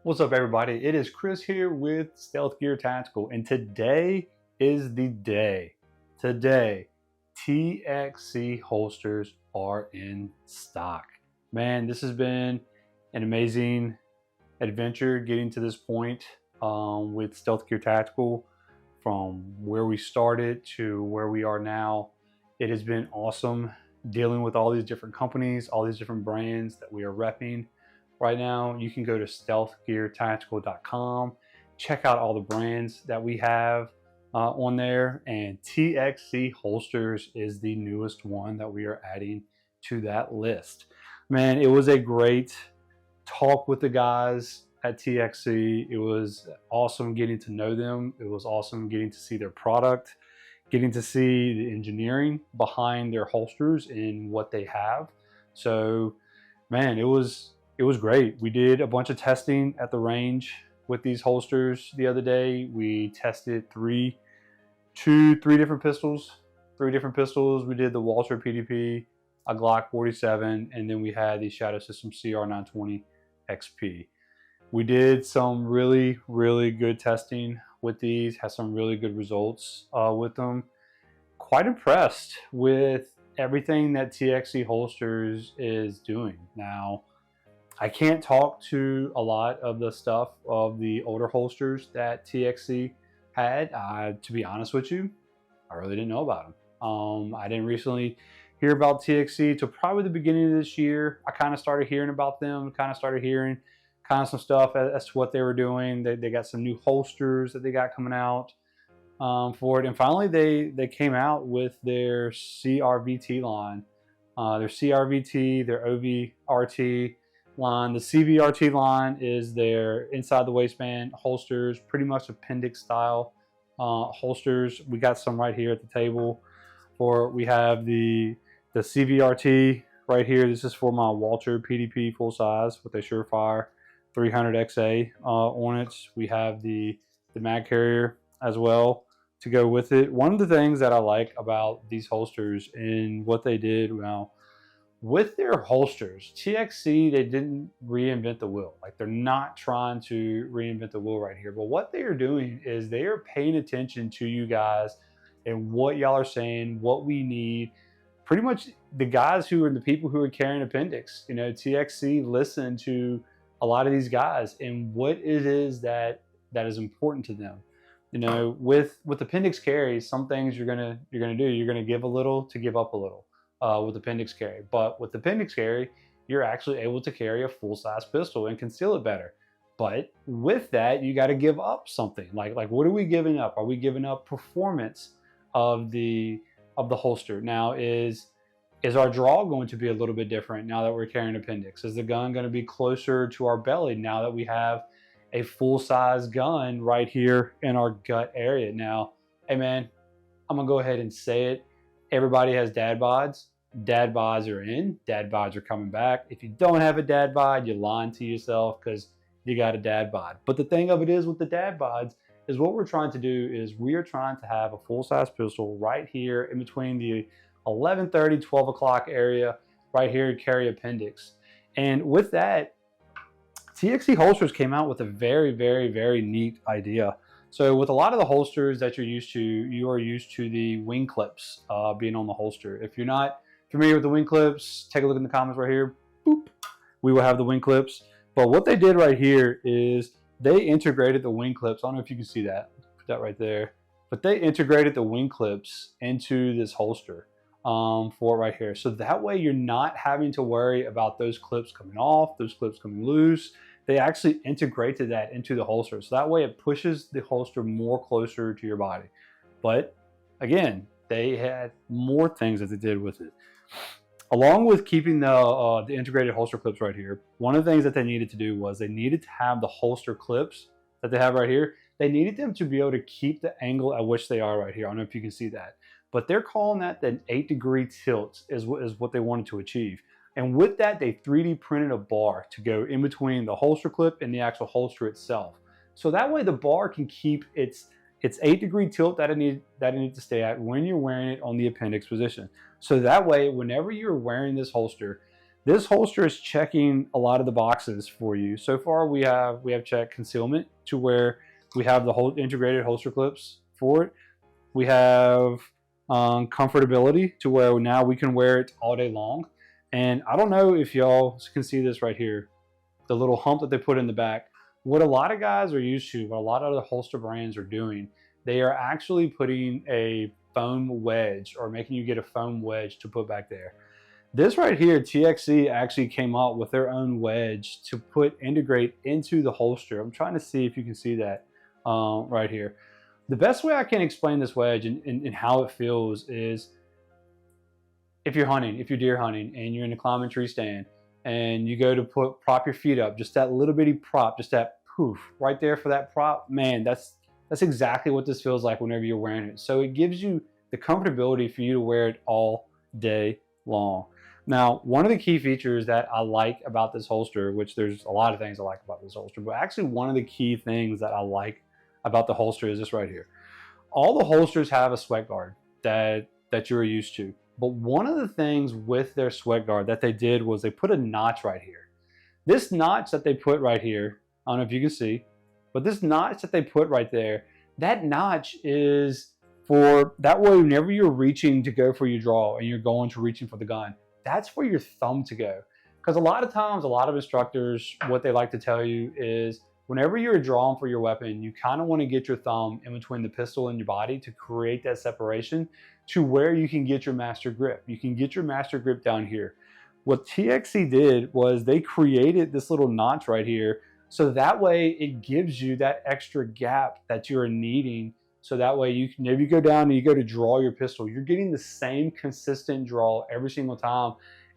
What's up, everybody? It is Chris here with Stealth Gear Tactical, and today is the day. Today, TXC holsters are in stock. Man, this has been an amazing adventure getting to this point with Stealth Gear Tactical. From where we started to where we are now, it has been awesome dealing with all these different companies, all these different brands that we are repping. Right now, you can go to stealthgeartactical.com, check out all the brands that we have on there, and TXC Holsters is the newest one that we are adding to that list. Man, it was a great talk with the guys at TXC. It was awesome getting to know them. It was awesome getting to see their product, getting to see the engineering behind their holsters and what they have. So, man, it was great. We did a bunch of testing at the range with these holsters the other day. We tested three different pistols. We did the Walter PDP, a Glock 47, and then we had the Shadow System CR920 XP. We did some really good testing with these, had some really good results with them. Quite impressed with everything that TXC Holsters is doing. Now, I can't talk to a lot of the stuff of the older holsters that TXC had. To be honest with you, I really didn't know about them. I didn't recently hear about TXC till probably the beginning of this year. I kind of started hearing about them, kind of started hearing some stuff as to what they were doing. They got some new holsters that they got coming out for it. And finally, they came out with their CRVT line, their CRVT, their OVRT line. The CVRT line is their inside the waistband holsters, pretty much appendix style holsters. We got some right here at the table. We have the CVRT right here. This is for my Walter PDP full size with a Surefire 300XA on it. We have the mag carrier as well to go with it. One of the things that I like about these holsters and what they did, well, with their holsters, TXC, they didn't reinvent the wheel. Like, they're not trying to reinvent the wheel right here. But what they are doing is they are paying attention to you guys and what y'all are saying, what we need. Pretty much the guys who are the people who are carrying appendix. You know, TXC listened to a lot of these guys and what it is that is important to them. You know, with appendix carry, some things you're gonna do. You're gonna give a little to give up a little. With appendix carry. But with appendix carry, you're actually able to carry a full-size pistol and conceal it better. But with that, you got to give up something. Like what are we giving up? Are we giving up performance of the holster? Now, is our draw going to be a little bit different now that we're carrying appendix? Is the gun going to be closer to our belly now that we have a full-size gun right here in our gut area? Now, hey man, I'm gonna go ahead and say it. Everybody has dad bods. Dad bods are in. Dad bods are coming back. If you don't have a dad bod, you're lying to yourself because you got a dad bod. But the thing of it is with the dad bods is what we're trying to do is we are trying to have a full-size pistol right here in between the 11:30, 12 o'clock area right here to carry appendix. And with that, TXC Holsters came out with a very neat idea. So with a lot of the holsters that you're used to, you are used to the wing clips being on the holster. If you're not familiar with the wing clips, take a look in the comments right here. Boop. We will have the wing clips. But what they did right here is they integrated the wing clips. I don't know if you can see that. Put that right there. But they integrated the wing clips into this holster for it right here. So that way you're not having to worry about those clips coming off, those clips coming loose. They actually integrated that into the holster. So that way it pushes the holster more closer to your body. But again, they had more things that they did with it. Along with keeping the integrated holster clips right here, one of the things that they needed to do was they needed to have the holster clips that they have right here. They needed them to be able to keep the angle at which they are right here. I don't know if you can see that. But they're calling that an 8-degree tilt is what they wanted to achieve. And with that, they 3D printed a bar to go in between the holster clip and the actual holster itself. So that way the bar can keep its 8-degree tilt that it needs to stay at when you're wearing it on the appendix position. So that way, whenever you're wearing this holster, This holster is checking a lot of the boxes for you. So far, we have checked concealment to where we have the whole integrated holster clips for it. We have comfortability to where now we can wear it all day long. And I don't know if y'all can see this right here, the little hump that they put in the back. What a lot of guys are used to, what a lot of other holster brands are doing, they are actually putting a foam wedge or making you get a foam wedge to put back there. This right here, TXC actually came up with their own wedge to integrate into the holster. I'm trying to see if you can see that right here. The best way I can explain this wedge and how it feels is if you're hunting, if you're deer hunting and you're in a climbing tree stand and you go to prop your feet up, just that little bitty prop, just that poof right there for that prop, man, that's exactly what this feels like whenever you're wearing it. So it gives you the comfortability for you to wear it all day long. Now, one of the key features that I like about this holster, which there's a lot of things I like about this holster, but actually one of the key things that I like about the holster is this right here. All the holsters have a sweat guard that you're used to. But one of the things with their sweat guard that they did was they put a notch right here. This notch that they put right here, I don't know if you can see, but this notch that they put right there, that notch is for that way whenever you're reaching to go for your draw and you're going to reaching for the gun, that's for your thumb to go. Because a lot of times, a lot of instructors, what they like to tell you is whenever you're drawing for your weapon, you kind of want to get your thumb in between the pistol and your body to create that separation to where you can get your master grip. You can get your master grip down here. What TXC did was they created this little notch right here. So that way it gives you that extra gap that you're needing. So that way you can, if you go down and you go to draw your pistol, you're getting the same consistent draw every single time.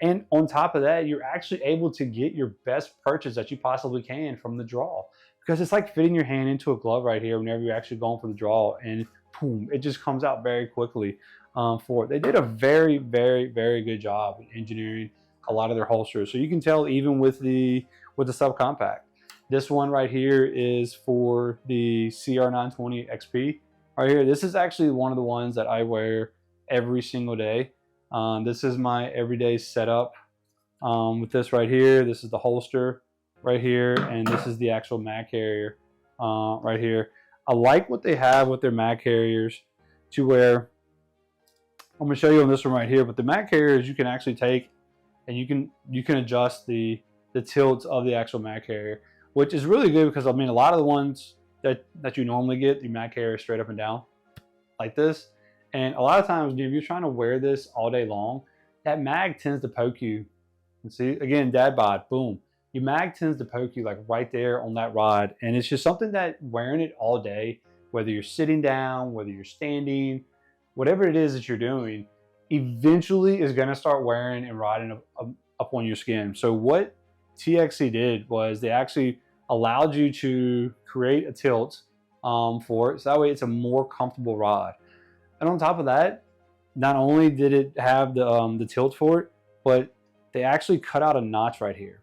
And on top of that, you're actually able to get your best purchase that you possibly can from the draw. Because it's like fitting your hand into a glove right here whenever you're actually going for the draw, and boom, it just comes out very quickly for it. They did a very, very, very good job in engineering a lot of their holsters. So you can tell even with the subcompact. This one right here is for the CR920 XP right here. This is actually one of the ones that I wear every single day. This is my everyday setup with this right here. This is the holster right here, and this is the actual mag carrier right here. I like what they have with their mag carriers to where, I'm going to show you on this one right here, but the mag carriers you can actually take and you can adjust the tilt of the actual mag carrier, which is really good because I mean a lot of the ones that you normally get, the mag carrier straight up and down like this. And a lot of times, if you're trying to wear this all day long, that mag tends to poke you. And see, again, dad bod, boom. Your mag tends to poke you like right there on that rod. And it's just something that wearing it all day, whether you're sitting down, whether you're standing, whatever it is that you're doing, eventually is going to start wearing and riding up on your skin. So what TXC did was they actually allowed you to create a tilt for it. So that way it's a more comfortable rod. And on top of that, not only did it have the tilt for it, but they actually cut out a notch right here.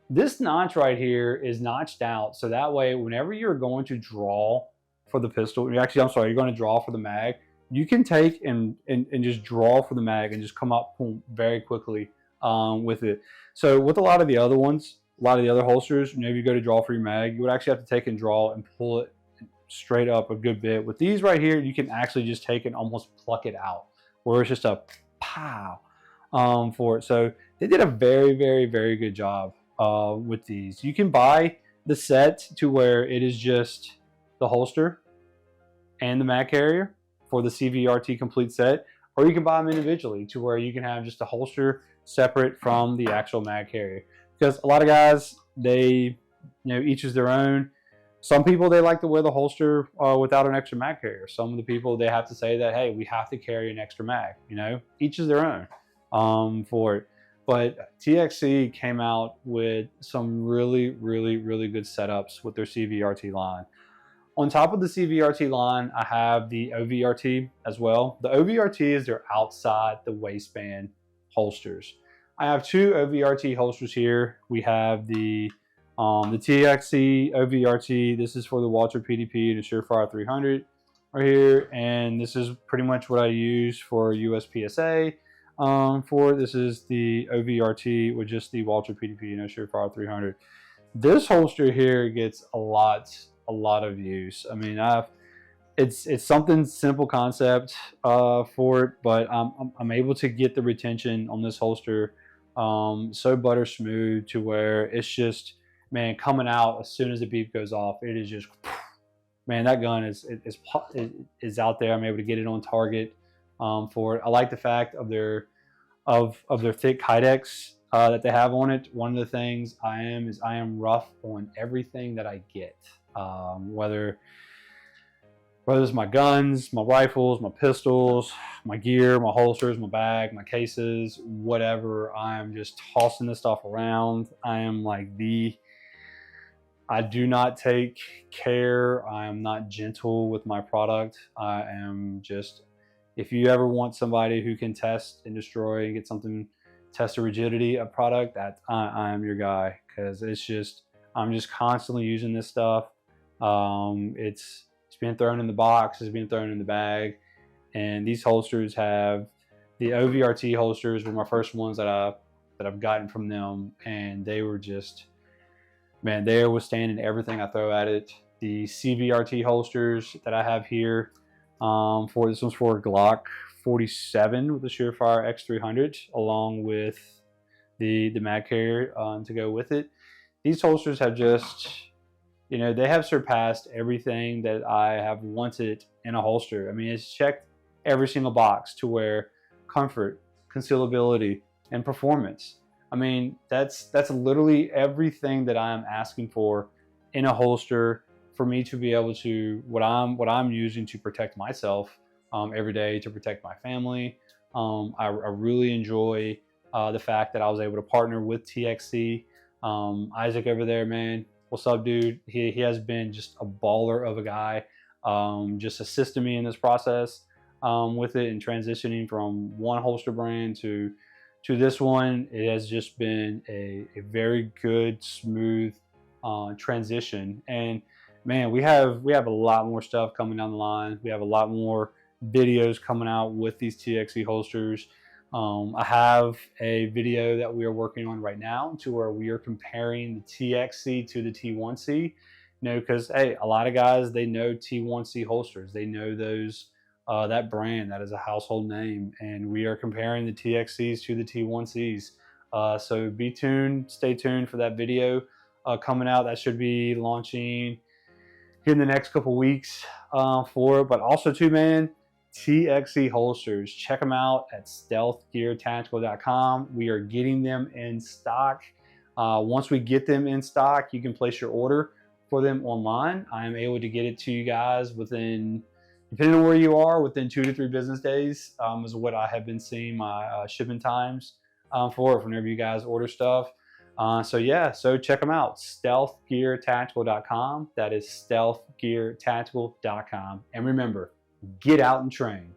This notch right here is notched out, so that way whenever you're going to draw for the pistol, you're going to draw for the mag, you can take and just draw for the mag and just come up boom, very quickly with it. So with a lot of the other ones, a lot of the other holsters, whenever you go to draw for your mag, you would actually have to take and draw and pull it straight up a good bit. With these right here, you can actually just take and almost pluck it out, where it's just a pow for it. So they did a very, very, very good job with these. You can buy the set to where it is just the holster and the mag carrier for the CVRT complete set, or you can buy them individually to where you can have just a holster separate from the actual mag carrier. Because a lot of guys, they each is their own. Some people, they like to wear the holster without an extra mag carrier. Some of the people, they have to say that, hey, we have to carry an extra mag. Each is their own for it. But TXC came out with some really, really, really good setups with their CVRT line. On top of the CVRT line, I have the OVRT as well. The OVRT is their outside the waistband holsters. I have two OVRT holsters here. We have the TXC OVRT. This is for the Walter PDP and the Surefire 300 right here. And this is pretty much what I use for USPSA. for it. This is the OVRT with just the Walter PDP, Surefire 300. This holster here gets a lot of use. I mean, it's something simple concept for it, but I'm able to get the retention on this holster so butter smooth to where it's just, man, coming out as soon as the beep goes off, it is just, man, that gun is out there. I'm able to get it on target for it. I like the fact of their thick Kydex that they have on it. One of the things I am rough on everything that I get, whether it's my guns, my rifles, my pistols, my gear, my holsters, my bag, my cases, whatever. I am just tossing this stuff around. I am like I do not take care. I am not gentle with my product. I am just, if you ever want somebody who can test and destroy and get something, test the rigidity of product, that I am your guy, because I'm just constantly using this stuff. It's being thrown in the box, it's being thrown in the bag, and these holsters have the OVRT holsters were my first ones that I've gotten from them, and they were just, man, they are withstanding everything I throw at it. The CVRT holsters that I have here, for this one's for Glock 47 with the Surefire X300, along with the mag carrier to go with it. These holsters have just, you know, they have surpassed everything that I have wanted in a holster. I mean, it's checked every single box to where comfort, concealability, and performance. I mean, that's literally everything that I'm asking for in a holster for me to be able to, what I'm using to protect myself every day, to protect my family. I really enjoy the fact that I was able to partner with TXC. Isaac over there, man, what's up, dude? He has been just a baller of a guy, just assisting me in this process with it, and transitioning from one holster brand to this one. It has just been a very good, smooth transition. And man, we have a lot more stuff coming down the line. We have a lot more videos coming out with these TXC holsters. I have a video that we are working on right now to where we are comparing the TXC to the T1C. You know, because hey, a lot of guys, they know T1C holsters. They know those, that brand, that is a household name, and we are comparing the TXCs to the T1Cs. So be tuned, stay tuned for that video coming out. That should be launching here in the next couple weeks for it. But also too, man, TXC holsters, check them out at stealthgeartactical.com. We are getting them in stock. Once we get them in stock, you can place your order for them online. I am able to get it to you guys within, depending on where you are, within 2 to 3 business days is what I have been seeing my shipping times for whenever you guys order stuff. So yeah, so check them out, stealthgeartactical.com. That is stealthgeartactical.com. And remember, get out and train.